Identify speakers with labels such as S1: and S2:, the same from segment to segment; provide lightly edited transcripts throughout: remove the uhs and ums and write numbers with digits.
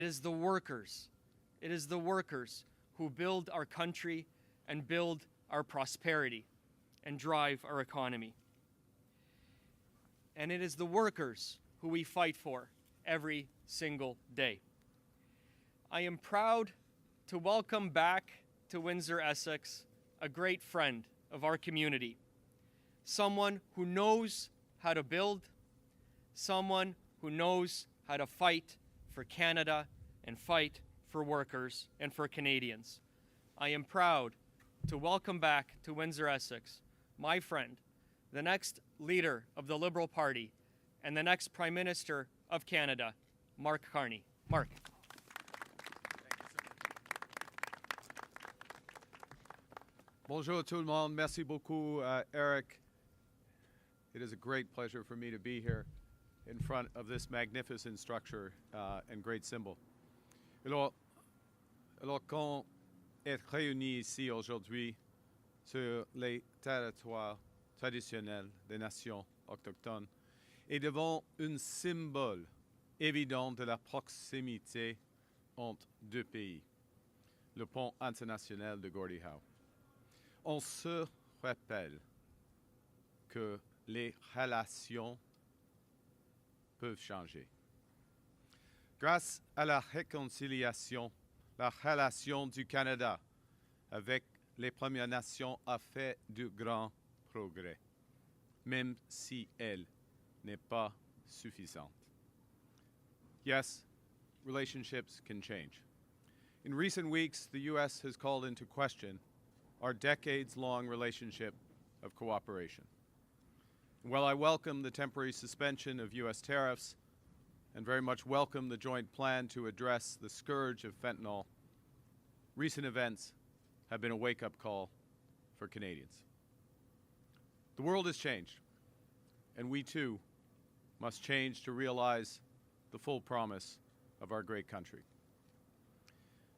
S1: It is the workers. It is the workers who build our country and build our prosperity and drive our economy. And it is the workers who we fight for every single day. I am proud to welcome back to Windsor, Essex, a great friend of our community, someone who knows how to build, someone who knows how to fight for Canada and fight for workers and for Canadians. I am proud to welcome back to Windsor, Essex, my friend, the next leader of the Liberal Party and the next Prime Minister of Canada, Mark Carney. Mark.
S2: Bonjour tout le monde. Merci beaucoup, Eric. It is a great pleasure for me to be here in front of this magnificent structure and great symbol. Alors qu'on est réunis ici aujourd'hui sur les territoires traditionnels des nations autochtones et devant un symbole évident de la proximité entre deux pays, le pont international de Gordie Howe. On se rappelle que les relations peuvent changer. Grâce à la réconciliation, la relation du Canada avec les Premières Nations a fait de grands progrès, même si elle n'est pas suffisante. Yes, relationships can change. In recent weeks, the U.S. has called into question our decades-long relationship of cooperation. While I welcome the temporary suspension of U.S. tariffs and very much welcome the joint plan to address the scourge of fentanyl, recent events have been a wake-up call for Canadians. The world has changed, and we too must change to realize the full promise of our great country.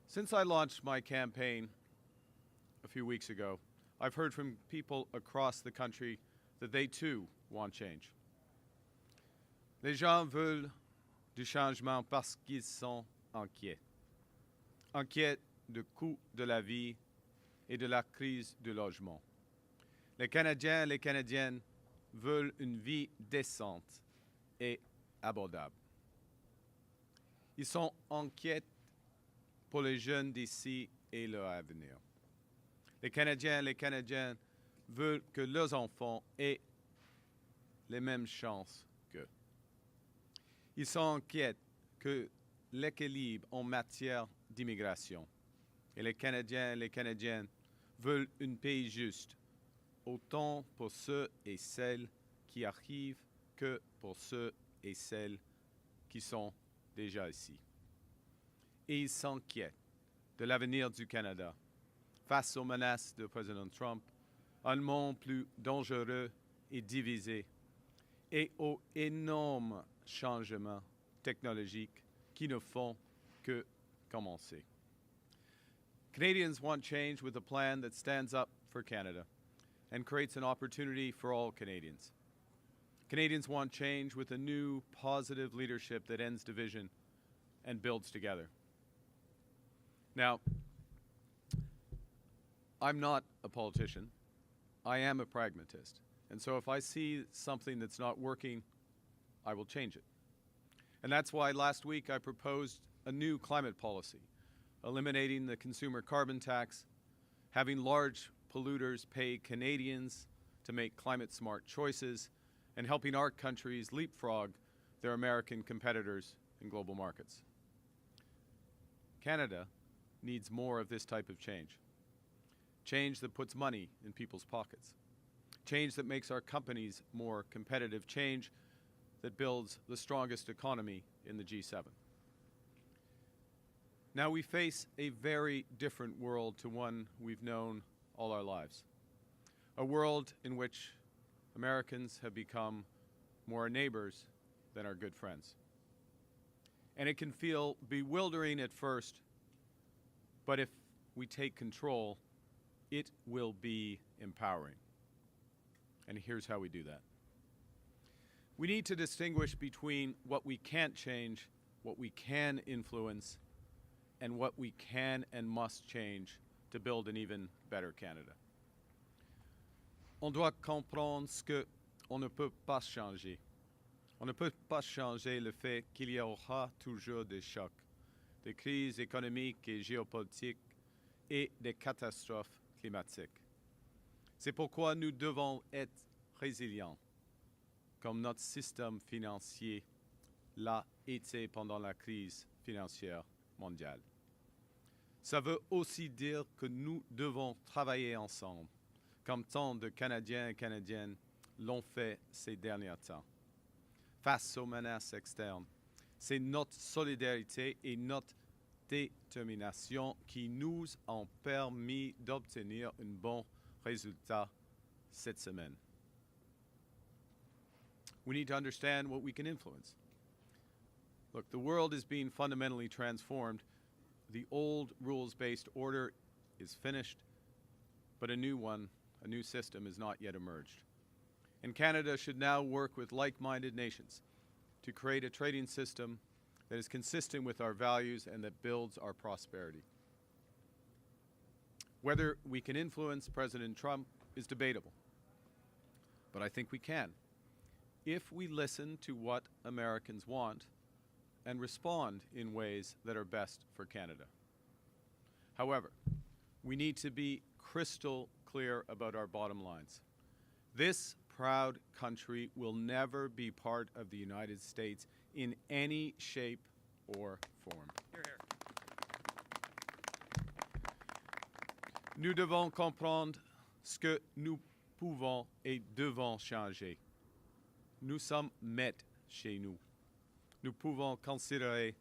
S2: Since I launched my campaign a few weeks ago, I've heard from people across the country that they too want change. Les gens veulent du changement parce qu'ils sont inquiets. Inquiets du coût de la vie et de la crise du logement. Les Canadiens et les Canadiennes veulent une vie décente et abordable. Ils sont inquiets pour les jeunes d'ici et leur avenir. Les Canadiens et les Canadiennes veulent que leurs enfants aient les mêmes chances qu'eux. Ils sont inquiets que l'équilibre en matière d'immigration. Et les Canadiens et les Canadiennes veulent un pays juste, autant pour ceux et celles qui arrivent que pour ceux et celles qui sont déjà ici. Et ils s'inquiètent de l'avenir du Canada face aux menaces du président Trump, un monde plus dangereux et divisé, et aux énormes changements technologiques qui ne font que commencer. Canadians want change with a plan that stands up for Canada and creates an opportunity for all Canadians. Canadians want change with a new, positive leadership that ends division and builds together. Now, I'm not a politician. I am a pragmatist. And so if I see something that's not working, I will change it. And that's why last week I proposed a new climate policy, eliminating the consumer carbon tax, having large polluters pay Canadians to make climate-smart choices, and helping our countries leapfrog their American competitors in global markets. Canada needs more of this type of change. Change that puts money in people's pockets. Change that makes our companies more competitive. Change that builds the strongest economy in the G7. Now we face a very different world to one we've known all our lives. A world in which Americans have become more our neighbors than our good friends. And it can feel bewildering at first, but if we take control, it will be empowering. And here's how we do that. We need to distinguish between what we can't change what we can influence, and what we can and must change to build an even better Canada. On doit comprendre ce qu'on ne peut pas changer. On ne peut pas changer le fait qu'il y aura toujours des chocs, des crises économiques et géopolitiques et des catastrophes climatiques. C'est pourquoi nous devons être résilients, comme notre système financier l'a été pendant la crise financière mondiale. Ça veut aussi dire que nous devons travailler ensemble, comme tant de Canadiens et Canadiennes l'ont fait ces derniers temps. Face aux menaces externes, c'est notre solidarité et notre détermination qui nous ont permis d'obtenir un bon résultat cette semaine. We need to understand what we can influence. Look, the world is being fundamentally transformed. The old rules-based order is finished, but a new one, a new system has not yet emerged. And Canada should now work with like-minded nations to create a trading system that is consistent with our values and that builds our prosperity. Whether we can influence President Trump is debatable, but I think we can if we listen to what Americans want and respond in ways that are best for Canada. However, we need to be crystal clear about our bottom lines. This proud country will never be part of the United States in any shape or form.
S1: Hear, hear.
S2: Nous devons comprendre ce que nous pouvons et devons changer. Nous sommes maîtres chez nous. Nous pouvons considérer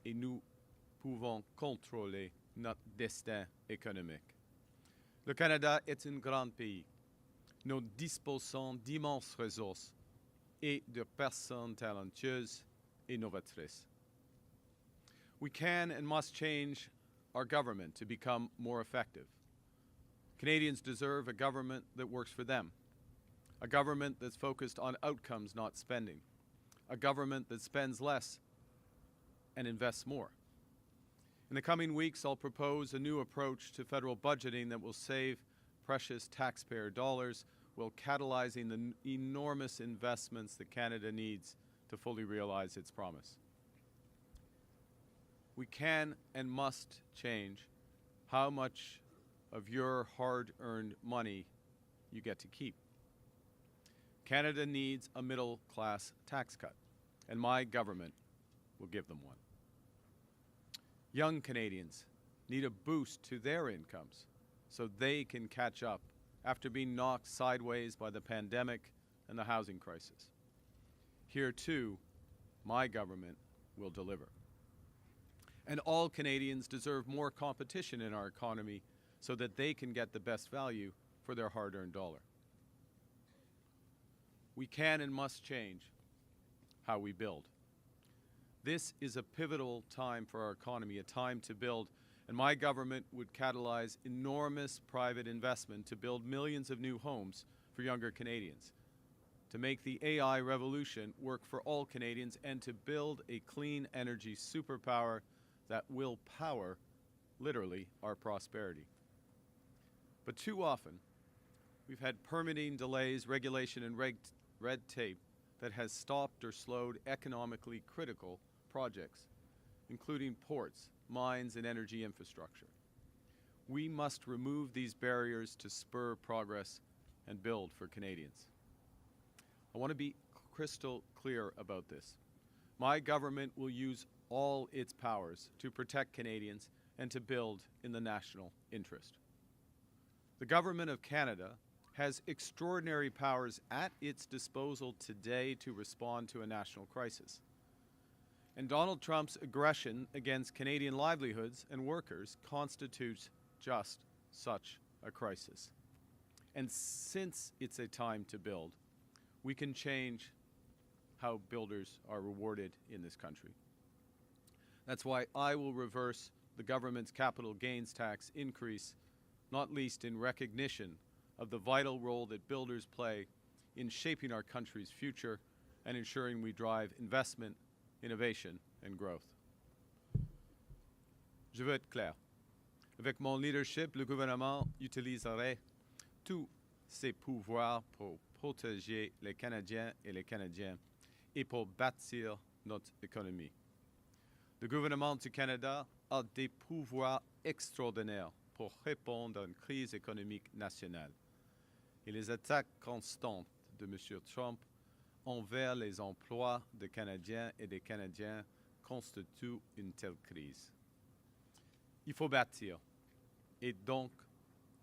S2: et nous pouvons contrôler notre destin économique. Le Canada est un grand pays. Nous disposons d'immenses ressources et de personnes talentueuses et novatrices. We can and must change our government to become more effective. Canadians deserve a government that works for them, a government that's focused on outcomes, not spending, a government that spends less and invests more. In the coming weeks, I'll propose a new approach to federal budgeting that will save precious taxpayer dollars while catalyzing the enormous investments that Canada needs to fully realize its promise. We can and must change how much of your hard-earned money you get to keep. Canada needs a middle-class tax cut, and my government will give them one. Young Canadians need a boost to their incomes so they can catch up after being knocked sideways by the pandemic and the housing crisis. Here, too, my government will deliver. And all Canadians deserve more competition in our economy so that they can get the best value for their hard-earned dollar. We can and must change how we build. This is a pivotal time for our economy, a time to build, and my government would catalyze enormous private investment to build millions of new homes for younger Canadians, to make the AI revolution work for all Canadians, and to build a clean energy superpower that will power, literally, our prosperity. But too often, we've had permitting delays, regulation, and red tape that has stopped or slowed economically critical projects, including ports, mines, and energy infrastructure. We must remove these barriers to spur progress and build for Canadians. I want to be crystal clear about this. My government will use all its powers to protect Canadians and to build in the national interest. The Government of Canada has extraordinary powers at its disposal today to respond to a national crisis. And Donald Trump's aggression against Canadian livelihoods and workers constitutes just such a crisis. And since it's a time to build, we can change how builders are rewarded in this country. That's why I will reverse the government's capital gains tax increase, not least in recognition of the vital role that builders play in shaping our country's future and ensuring we drive investment, innovation, and growth. Je veux être clair. Avec mon leadership, le gouvernement utiliserait tous ses pouvoirs pour protéger les Canadiens et les Canadiennes et pour bâtir notre économie. Le gouvernement du Canada a des pouvoirs extraordinaires pour répondre à une crise économique nationale. Et les attaques constantes de M. Trump envers les emplois des Canadiens et des Canadiens constituent une telle crise. Il faut bâtir. Et donc,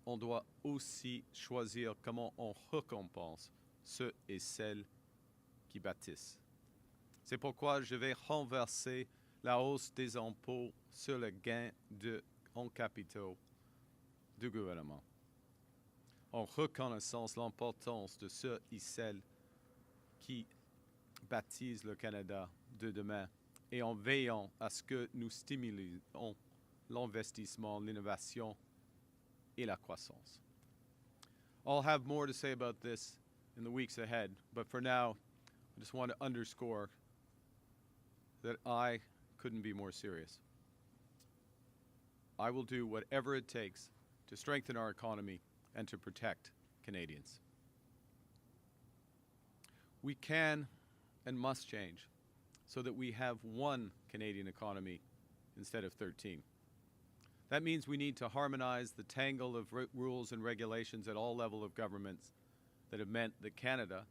S2: on doit aussi choisir comment on récompense ceux et celles qui bâtissent. C'est pourquoi je vais renverser la hausse des impôts sur le gain en capitaux du gouvernement, en reconnaissant l'importance de ceux et celles qui bâtissent le Canada de demain et en veillant à ce que nous stimulions l'investissement, l'innovation et la croissance. I'll have more to say about this in the weeks ahead, but for now, I just want to underscore that I couldn't be more serious. I will do whatever it takes to strengthen our economy and to protect Canadians. We can and must change so that we have one Canadian economy instead of 13. That means we need to harmonize the tangle of rules and regulations at all levels of governments that have meant that Canada,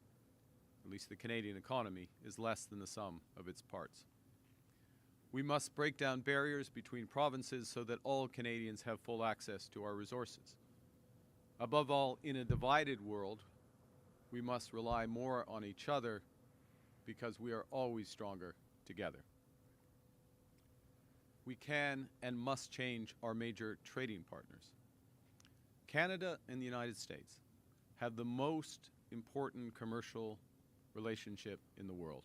S2: at least the Canadian economy, is less than the sum of its parts. We must break down barriers between provinces so that all Canadians have full access to our resources. Above all, in a divided world, we must rely more on each other because we are always stronger together. We can and must change our major trading partners. Canada and the United States have the most important commercial relationship in the world,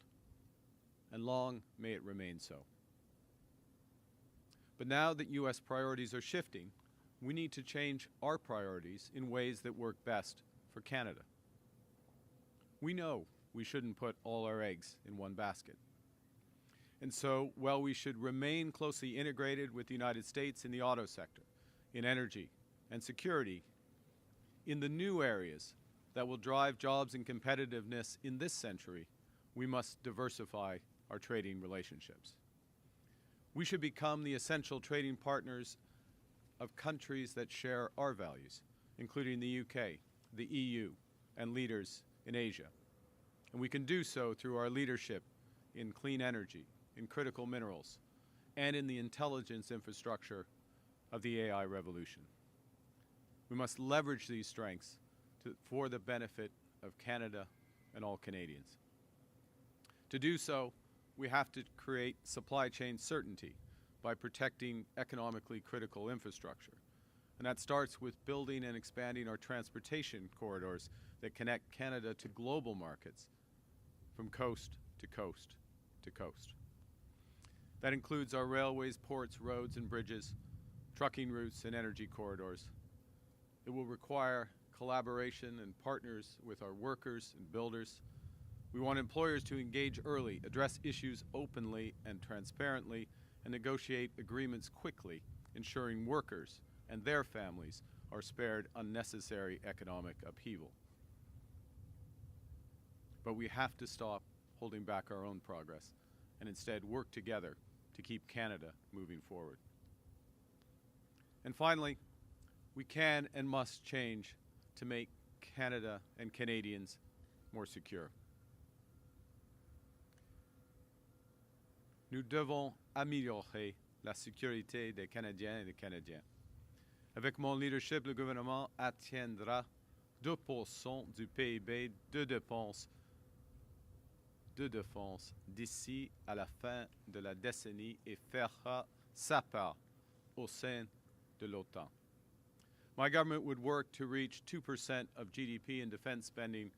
S2: and long may it remain so. But now that U.S. priorities are shifting, we need to change our priorities in ways that work best for Canada. We know we shouldn't put all our eggs in one basket. And so, while we should remain closely integrated with the United States in the auto sector, in energy and security, in the new areas that will drive jobs and competitiveness in this century, we must diversify our trading relationships. We should become the essential trading partners of countries that share our values, including the UK, the EU, and leaders in Asia. And we can do so through our leadership in clean energy, in critical minerals, and in the intelligence infrastructure of the AI revolution. We must leverage these strengths for the benefit of Canada and all Canadians. To do so, we have to create supply chain certainty by protecting economically critical infrastructure. And that starts with building and expanding our transportation corridors that connect Canada to global markets from coast to coast to coast. That includes our railways, ports, roads, and bridges, trucking routes, and energy corridors. It will require collaboration and partners with our workers and builders. We want employers to engage early, address issues openly and transparently, and negotiate agreements quickly, ensuring workers and their families are spared unnecessary economic upheaval. But we have to stop holding back our own progress and instead work together to keep Canada moving forward. And finally, we can and must change to make Canada and Canadians more secure. Nous devons améliorer la sécurité des Canadiens et des Canadiennes. Avec mon leadership, le gouvernement atteindra 2% du PIB de dépenses d'ici à la fin de la décennie et fera sa part au sein de l'OTAN. My government would work to reach 2% of GDP in defense spending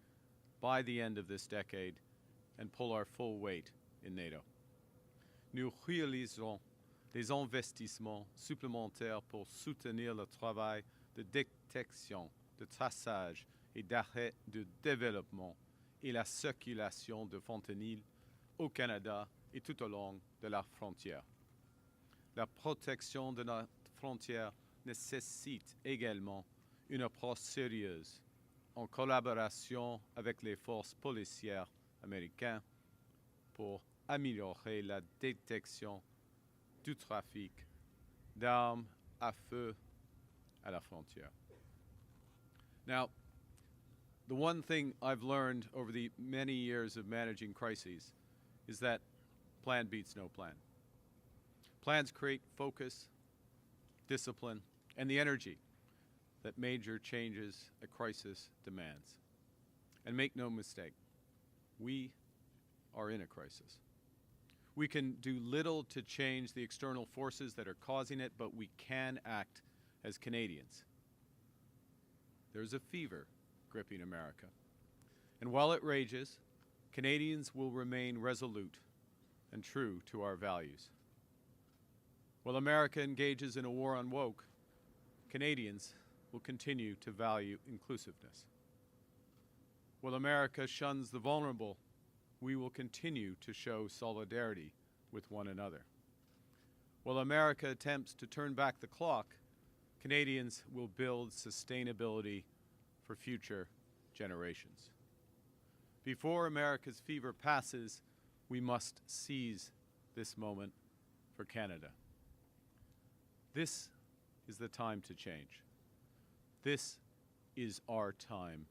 S2: by the end of this decade and pull our full weight in NATO. Nous réalisons des investissements supplémentaires pour soutenir le travail de détection, de traçage et d'arrêt de développement et la circulation de fentanyl au Canada et tout au long de la frontière. La protection de notre frontière nécessite également une approche sérieuse en collaboration avec les forces policières américaines pour améliorer la détection du trafic d'armes à feu à la frontière. Now, the one thing I've learned over the many years of managing crises is that plan beats no plan. Plans create focus, discipline, and the energy that major changes a crisis demands. And make no mistake, we are in a crisis. We can do little to change the external forces that are causing it, but we can act as Canadians. There's a fever gripping America. And while it rages, Canadians will remain resolute and true to our values. While America engages in a war on woke, Canadians will continue to value inclusiveness. While America shuns the vulnerable, we will continue to show solidarity with one another. While America attempts to turn back the clock, Canadians will build sustainability for future generations. Before America's fever passes, we must seize this moment for Canada. This is the time to change. This is our time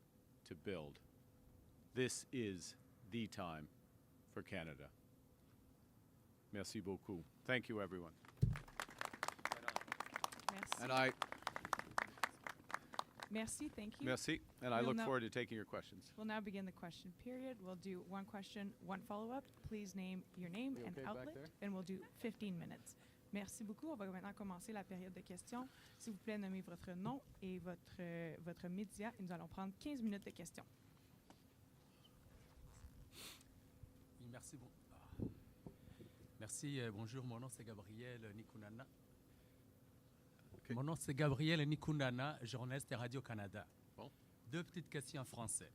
S2: to build. This is the time for Canada. Merci beaucoup. Thank you, everyone.
S3: Merci.
S2: And I
S3: Merci, thank you.
S2: merci, and I
S3: We'll
S2: look
S3: now-
S2: forward to taking your questions.
S3: We'll now begin the question period. We'll do one question, one follow-up. Please name your name
S2: We
S3: and
S2: okay back
S3: outlet,
S2: there?
S3: and we'll do 15 minutes. Merci beaucoup. On va maintenant commencer la période de questions. S'il vous plaît, nommez votre nom et votre média, et nous allons prendre 15 minutes de questions.
S4: Oui, merci. Merci. Bonjour, mon nom c'est Gabriel Nikunana.
S2: Okay.
S4: Mon nom c'est Gabriel Nikunana, journaliste à Radio-Canada.
S2: Bon.
S4: Deux petites questions en français.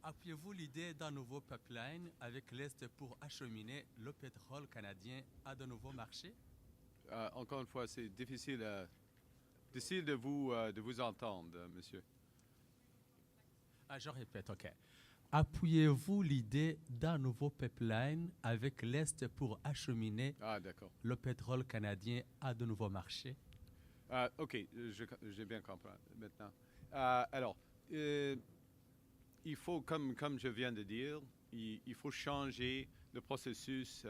S4: Appuyez-vous l'idée d'un nouveau pipeline avec l'Est pour acheminer le pétrole canadien à de nouveaux marchés?
S2: Encore une fois, c'est difficile de vous entendre, monsieur.
S4: Je répète, OK. Appuyez-vous l'idée d'un nouveau pipeline avec l'Est pour acheminer
S2: Ah, d'accord.
S4: le pétrole canadien à de nouveaux marchés?
S2: OK, j'ai bien compris maintenant. Alors, il faut, comme je viens de dire, il faut changer le processus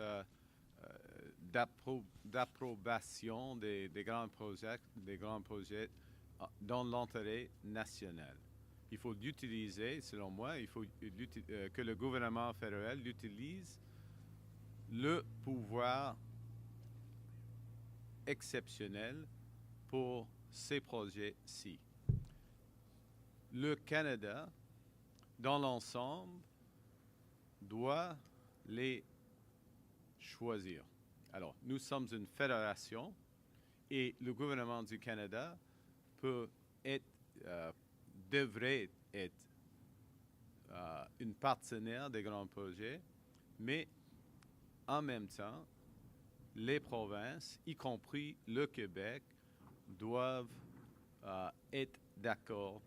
S2: d'approbation des grands projets dans l'intérêt national. Il faut l'utiliser, selon moi, il faut que le gouvernement fédéral utilise le pouvoir exceptionnel pour ces projets-ci. Le Canada, dans l'ensemble, doit les choisir. Alors, nous sommes une fédération et le gouvernement du Canada devrait être une partenaire des grands projets, mais en même temps, les provinces, y compris le Québec, doivent être d'accord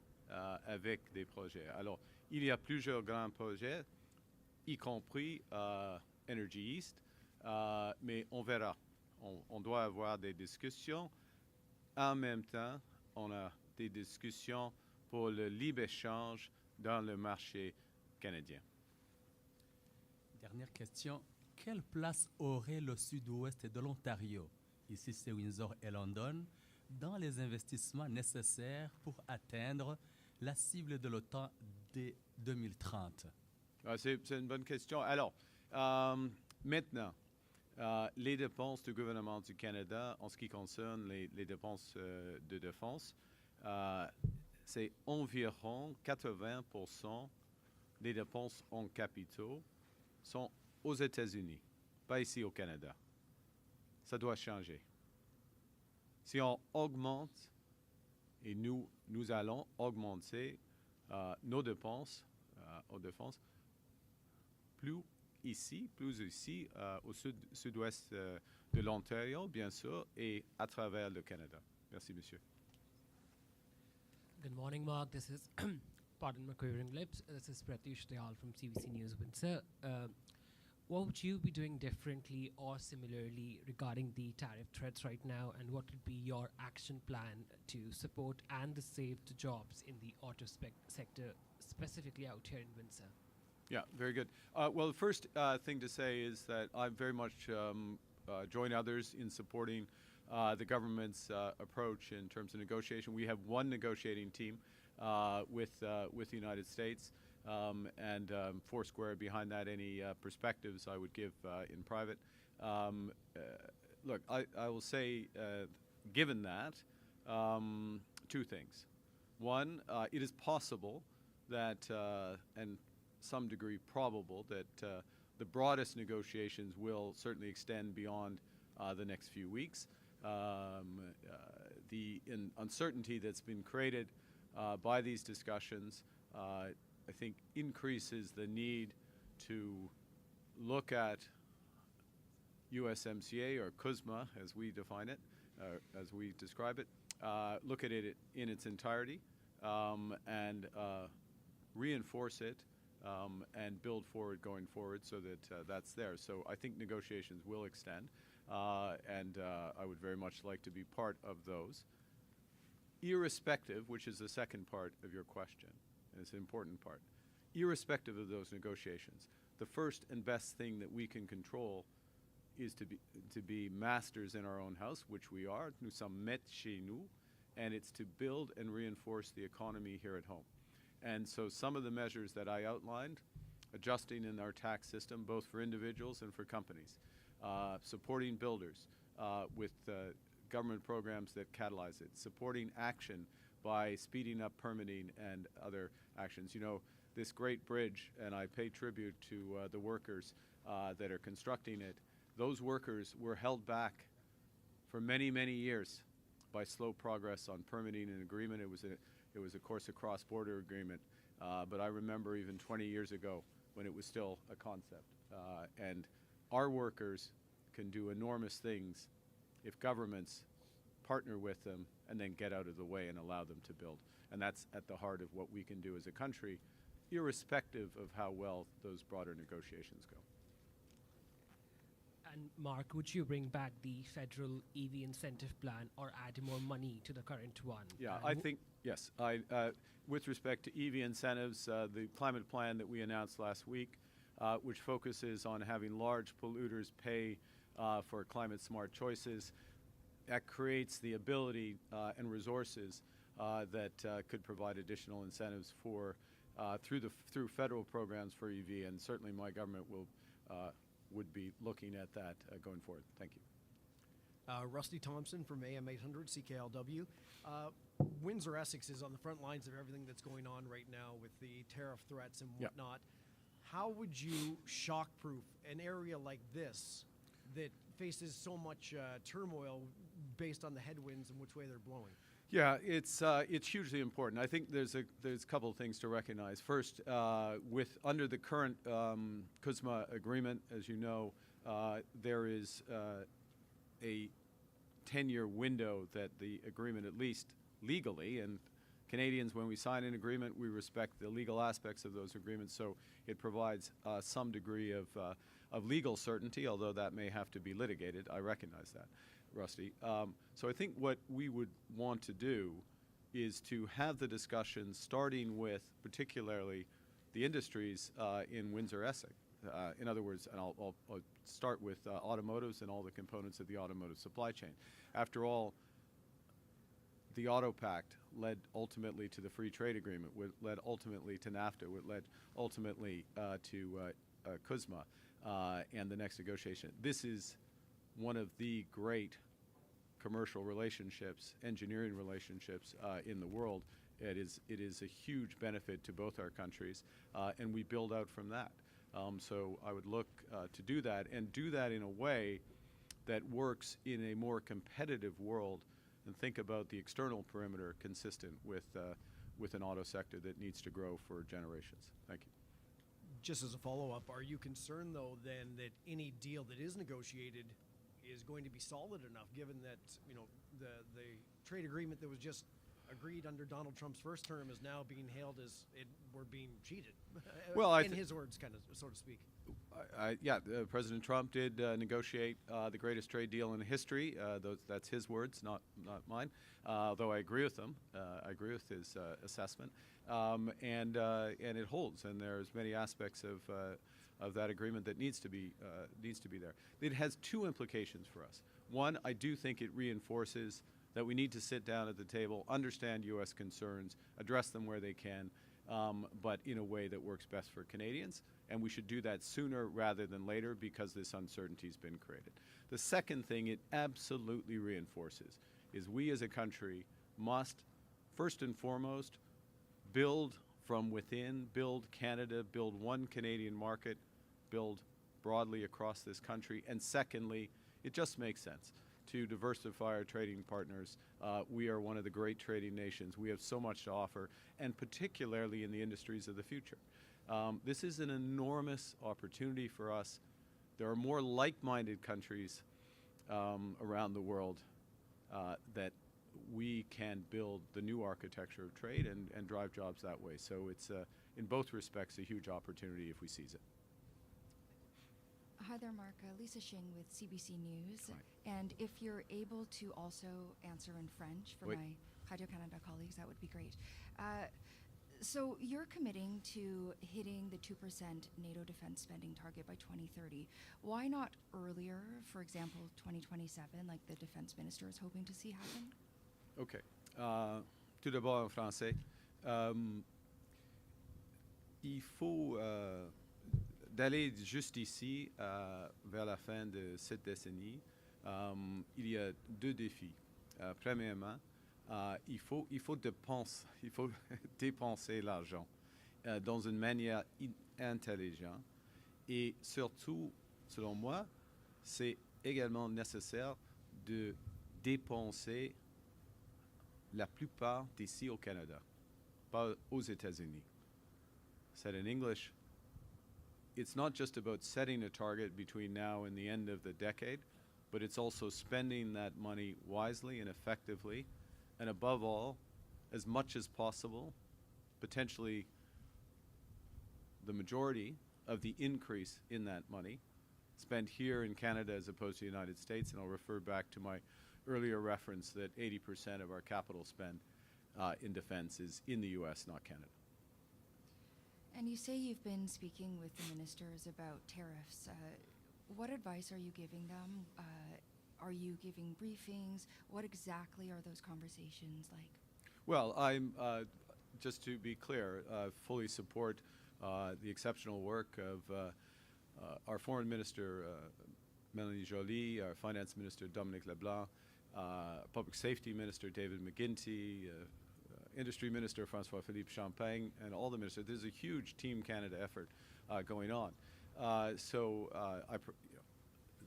S2: avec des projets. Alors, il y a plusieurs grands projets, y compris Energy East, mais on verra. On doit avoir des discussions. En même temps, on a des discussions pour le libre-échange dans le marché canadien.
S4: Dernière question. Quelle place aurait le sud-ouest de l'Ontario, ici c'est Windsor et London, dans les investissements nécessaires pour atteindre la cible de l'OTAN dès 2030?
S2: C'est une bonne question. Alors, maintenant, les dépenses du gouvernement du Canada en ce qui concerne les dépenses de défense, c'est environ 80% des dépenses en capitaux sont aux États-Unis, pas ici au Canada. Ça doit changer. Si on augmente, et nous allons augmenter nos dépenses aux défenses, plus ici, plus ici, au sud-ouest de l'Ontario, bien sûr, et à travers le Canada. Merci, monsieur.
S5: Good morning, Mark. This is, pardon my quivering lips, this is Pratyush Dayal from CBC News Windsor. What would you be doing differently or similarly regarding the tariff threats right now, and what would be your action plan to support and save the jobs in the auto sector, specifically out here in Windsor?
S2: Yeah, very good. Well, the first thing to say is that I very much join others in supporting the government's approach in terms of negotiation. We have one negotiating team with the United States, and foursquare behind that any perspectives I would give in private. Look, I will say, given that, two things. One, it is possible that, and some degree probable, that the broadest negotiations will certainly extend beyond the next few weeks. The uncertainty that's been created by these discussions, I think, increases the need to look at USMCA, or CUSMA as we define it, as we describe it, look at it in its entirety, and reinforce it and build forward going forward so that that's there. So I think negotiations will extend, and I would very much like to be part of those. Irrespective, which is the second part of your question, and it's an important part, irrespective of those negotiations, the first and best thing that we can control is to be masters in our own house, which we are. Nous sommes maîtres chez nous, and it's to build and reinforce the economy here at home. And so some of the measures that I outlined, adjusting in our tax system, both for individuals and for companies, supporting builders with government programs that catalyze it, supporting action by speeding up permitting and other actions. You know, this great bridge, and I pay tribute to the workers that are constructing it, those workers were held back for many, many years by slow progress on permitting and agreement. It was, of course, a cross-border agreement, but I remember even 20 years ago when it was still a concept. And our workers can do enormous things if governments partner with them and then get out of the way and allow them to build. And that's at the heart of what we can do as a country, irrespective of how well those broader negotiations go.
S5: And Mark, would you bring back the federal EV incentive plan or add more money to the current one?
S2: Yeah,
S5: And
S2: I think, yes. With respect to EV incentives, the climate plan that we announced last week, which focuses on having large polluters pay for climate-smart choices, that creates the ability and resources that could provide additional incentives for through federal programs for EV, and certainly my government would be looking at that going forward. Thank you.
S6: Rusty Thompson from AM 800 CKLW. Windsor, Essex is on the front lines of everything that's going on right now with the tariff threats and whatnot. How would you shock-proof an area like this that faces so much turmoil based on the headwinds and which way they're blowing?
S2: Yeah, it's hugely important. I think there's a couple of things to recognize. First, under the current CUSMA agreement, as you know, there is a 10-year window that the agreement, at least legally, and Canadians, when we sign an agreement, we respect the legal aspects of those agreements, so it provides some degree of legal certainty, although that may have to be litigated. I recognize that, Rusty. So I think what we would want to do is to have the discussion starting with particularly the industries in Windsor, Essex. In other words, and I'll start with automotives and all the components of the automotive supply chain. After all, the Auto Pact led ultimately to the Free Trade Agreement, led ultimately to NAFTA, led ultimately to CUSMA and the next negotiation. This is one of the great commercial relationships, engineering relationships in the world. It is a huge benefit to both our countries, and we build out from that. So I would look to do that, and do that in a way that works in a more competitive world, and think about the external perimeter consistent with an auto sector that needs to grow for generations. Thank you.
S6: Just as a follow-up, are you concerned, though, then that any deal that is negotiated is going to be solid enough, given that, you know, the trade agreement that was just agreed under Donald Trump's first term is now being hailed as we're being cheated?
S2: Well,
S6: in his words, kind of, so to speak.
S2: President Trump did negotiate the greatest trade deal in history. That's his words, not mine. Though I agree with them. I agree with his assessment, and it holds. And there's many aspects of that agreement that needs to be there. It has two implications for us. One, I do think it reinforces that we need to sit down at the table, understand U.S. concerns, address them where they can, but in a way that works best for Canadians. And we should do that sooner rather than later because this uncertainty has been created. The second thing it absolutely reinforces is we as a country must, first and foremost, build from within, build Canada, build one Canadian market, build broadly across this country. And secondly, it just makes sense to diversify our trading partners. We are one of the great trading nations. We have so much to offer, and particularly in the industries of the future. This is an enormous opportunity for us. There are more like-minded countries around the world that we can build the new architecture of trade and drive jobs that way. So it's, in both respects, a huge opportunity if we seize it.
S7: Hi there, Mark. Lisa Shing with CBC News.
S2: Hi.
S7: And if you're able to also answer in French for
S2: Oui.
S7: my Radio-Canada colleagues, that would be great. So you're committing to hitting the 2% NATO defense spending target by 2030. Why not earlier, for example, 2027, like the defense minister is hoping to see happen?
S2: OK. Tout d'abord en français. Il faut d'aller juste ici vers la fin de cette décennie. Il y a deux défis. Premièrement, il faut dépenser l'argent dans une manière intelligente. Et surtout, selon moi, c'est également nécessaire de dépenser la plupart d'ici au Canada, pas aux États-Unis. Said in English, it's not just about setting a target between now and the end of the decade, but it's also spending that money wisely and effectively, and above all, as much as possible, potentially the majority of the increase in that money spent here in Canada as opposed to the United States. And I'll refer back to my earlier reference that 80% of our capital spend in defense is in the U.S., not Canada.
S7: And you say you've been speaking with the ministers about tariffs. What advice are you giving them? Are you giving briefings? What exactly are those conversations like?
S2: Well, I'm, just to be clear, fully support the exceptional work of our Foreign Minister, Mélanie Joly, our Finance Minister, Dominique Leblanc, Public Safety Minister, David McGuinty, Industry Minister, François-Philippe Champagne, and all the ministers. There's a huge Team Canada effort going on.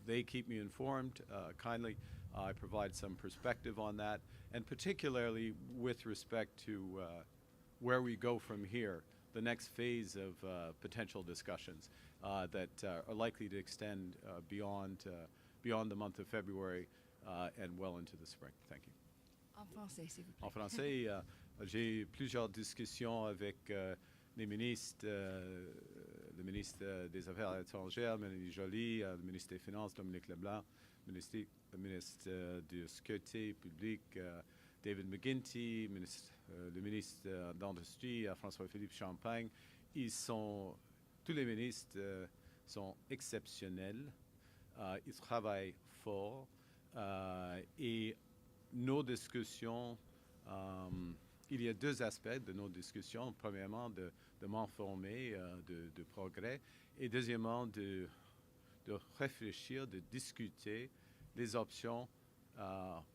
S2: They keep me informed kindly. I provide some perspective on that, and particularly with respect to where we go from here, the next phase of potential discussions that are likely to extend beyond the month of February and well into the spring. Thank you.
S7: En français, s'il vous plaît.
S2: En français, j'ai plusieurs discussions avec les ministres, le ministre des Affaires étrangères, Mélanie Joly, le ministre des Finances, Dominique Leblanc, le ministre de Sécurité publique, David McGuinty, le ministre d'Industrie, François-Philippe Champagne. Tous les ministres sont exceptionnels, ils travaillent fort et nos discussions, il y a deux aspects de nos discussions. Premièrement, de m'informer de progrès et deuxièmement, de réfléchir, de discuter les options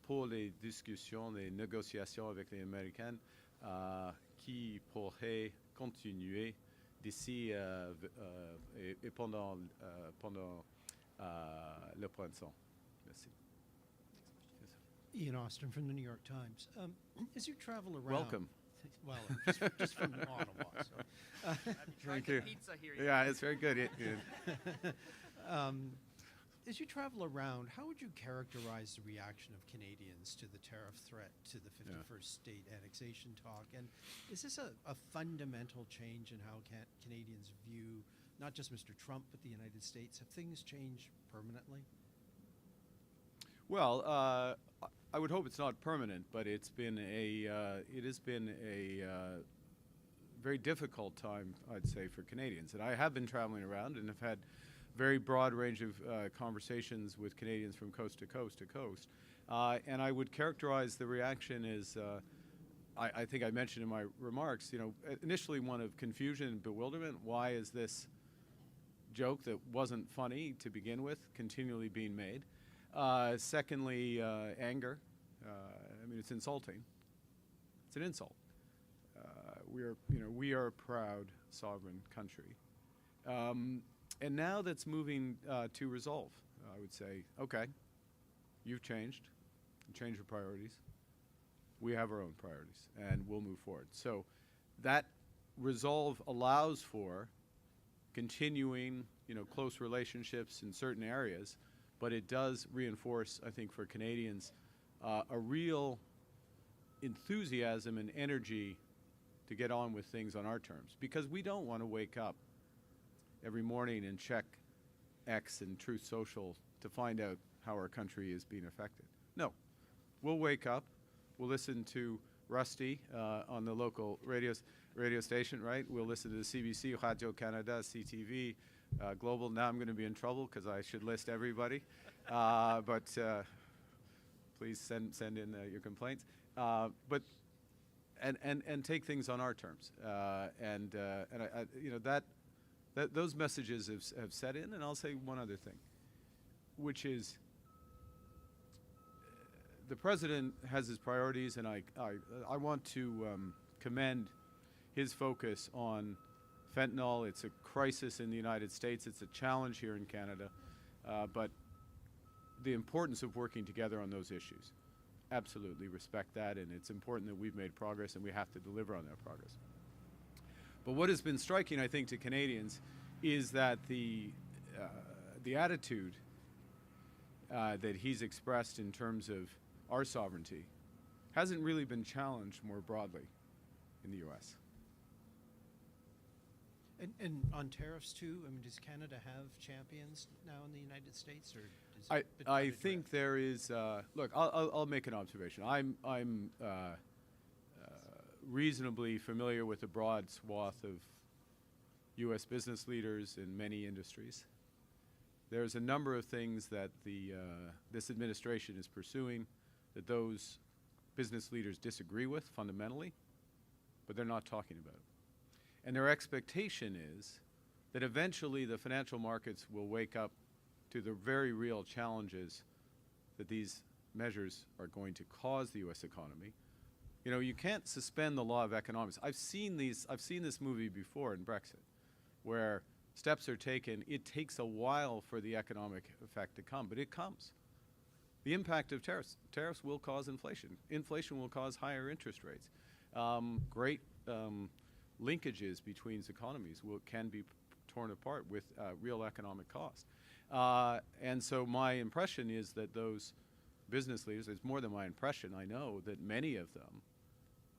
S2: pour les discussions, les négociations avec les Américains qui pourraient continuer d'ici et pendant le printemps. Merci.
S6: Ian Austin from the New York Times. As you travel around,
S2: Welcome.
S6: Well, just from Ottawa. So.
S2: Thank you.
S1: Pizza here.
S2: Yeah, it's very good.
S6: As you travel around, how would you characterize the reaction of Canadians to the tariff threat to the 51st state annexation talk? And is this a fundamental change in how Canadians view not just Mr. Trump, but the United States? Have things changed permanently?
S2: Well, I would hope it's not permanent, but it has been a very difficult time, I'd say, for Canadians. And I have been traveling around and have had very broad range of conversations with Canadians from coast to coast to coast. And I would characterize the reaction as, I think I mentioned in my remarks, initially one of confusion and bewilderment. Why is this joke that wasn't funny to begin with continually being made? Secondly, anger. I mean, it's insulting. It's an insult. We are a proud sovereign country. And now that's moving to resolve. I would say, okay, you've changed. You changed your priorities. We have our own priorities, and we'll move forward. So that resolve allows for continuing, close relationships in certain areas, but it does reinforce, I think, for Canadians, a real enthusiasm and energy to get on with things on our terms, because we don't want to wake up every morning and check X and Truth Social to find out how our country is being affected. No. We'll wake up, we'll listen to Rusty on the local radio station, right? We'll listen to the CBC, Radio Canada, CTV, Global. Now I'm going to be in trouble because I should list everybody. But please send in your complaints. But take things on our terms. Those messages have set in. And I'll say one other thing, which is the president has his priorities, and I want to commend his focus on fentanyl. It's a crisis in the United States. It's a challenge here in Canada. But the importance of working together on those issues, absolutely respect that, and it's important that we've made progress, and we have to deliver on that progress. But what has been striking, I think, to Canadians is that the attitude that he's expressed in terms of our sovereignty hasn't really been challenged more broadly in the U.S.
S6: And on tariffs too, I mean, does Canada have champions now in the United States, or does it
S2: I think there is. Look, I'll make an observation. I'm reasonably familiar with a broad swath of U.S. business leaders in many industries. There's a number of things that this administration is pursuing that those business leaders disagree with fundamentally, but they're not talking about it. And their expectation is that eventually the financial markets will wake up to the very real challenges that these measures are going to cause the U.S. economy. You can't suspend the law of economics. I've seen this movie before in Brexit, where steps are taken. It takes a while for the economic effect to come, but it comes. The impact of tariffs will cause inflation. Inflation will cause higher interest rates. Great linkages between economies can be torn apart with real economic cost. And so my impression is that those business leaders, it's more than my impression, I know that many of them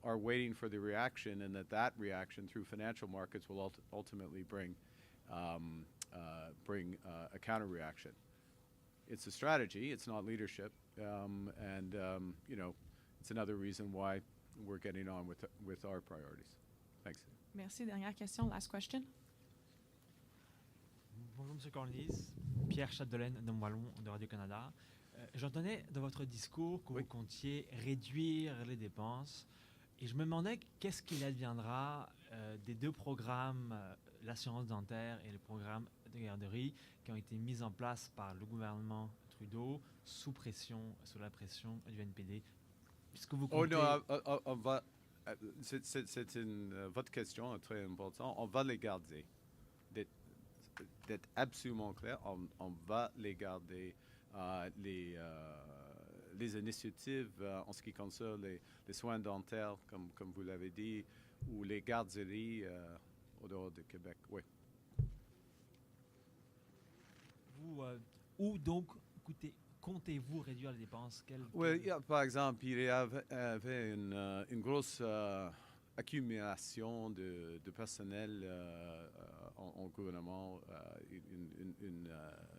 S2: are waiting for the reaction, and that reaction through financial markets will ultimately bring a counter reaction. It's a strategy, it's not leadership, it's another reason why we're getting on with our priorities. Thanks.
S3: Merci. Dernière question. Last question.
S8: Bonjour, M. Carney. Pierre Chapdelaine de Wallon de Radio-Canada. J'entendais dans votre discours que vous comptiez réduire les dépenses. Et je me demandais qu'est-ce qu'il adviendra des deux programmes, l'assurance dentaire et le programme de garderie, qui ont été mis en place par le gouvernement Trudeau sous la pression du NPD. Puisque vous comptez...
S2: C'est votre question très importante. On va les garder. D'être absolument clair, on va les garder. les initiatives en ce qui concerne les soins dentaires, comme vous l'avez dit, ou les garderies au dehors de Québec. Oui.
S8: Vous, où donc comptez-vous réduire les dépenses?
S2: Oui, par exemple, il y avait une grosse accumulation de personnel en gouvernement,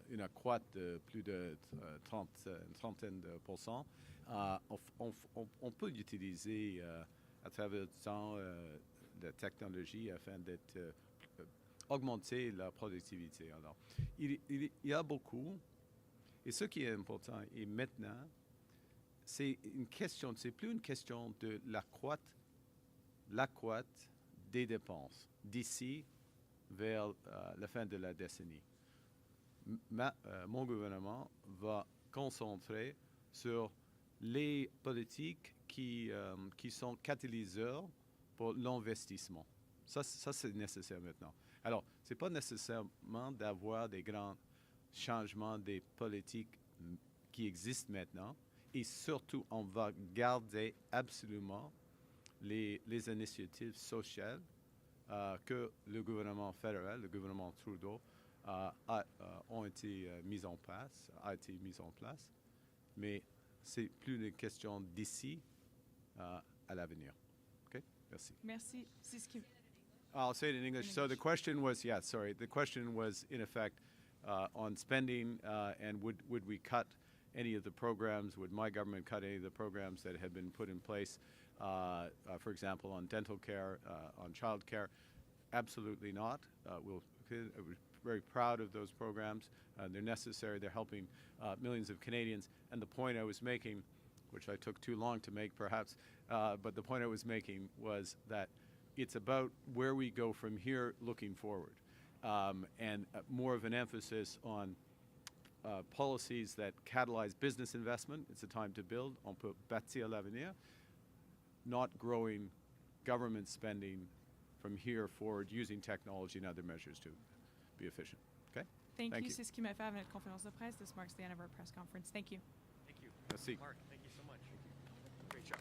S2: une accroître de plus de une trentaine de %. On peut utiliser à travers le temps la technologie afin d'augmenter la productivité. Alors, il y a beaucoup. Et ce qui est important, et maintenant, c'est plus une question de l'accroître des dépenses d'ici vers la fin de la décennie. Mon gouvernement va concentrer sur les politiques qui sont catalyseurs pour l'investissement. Ça c'est nécessaire maintenant. Alors, ce n'est pas nécessairement d'avoir des grands changements des politiques qui existent maintenant. Et surtout, on va garder absolument les initiatives sociales que le gouvernement fédéral, le gouvernement Trudeau, ont été mises en place, mais c'est plus une question d'ici à l'avenir. Okay? Merci.
S3: Merci. C'est ce qui...
S2: I'll say it in English. So the question was, the question was in effect on spending and would we cut any of the programs? Would my government cut any of the programs that had been put in place, for example, on dental care, on child care? Absolutely not. We're very proud of those programs. They're necessary. They're helping millions of Canadians. And the point I was making, which I took too long to make perhaps, but the point I was making was that it's about where we go from here looking forward. And more of an emphasis on policies that catalyze business investment. It's a time to build. On peut bâtir l'avenir. Not growing government spending from here forward using technology and other measures to be efficient. Okay?
S3: Thank you. C'est ce qui m'a fait avec notre conférence de presse. This marks the end of our press conference. Thank you.
S1: Thank you.
S2: Merci.
S1: Mark, thank you so much. Great job.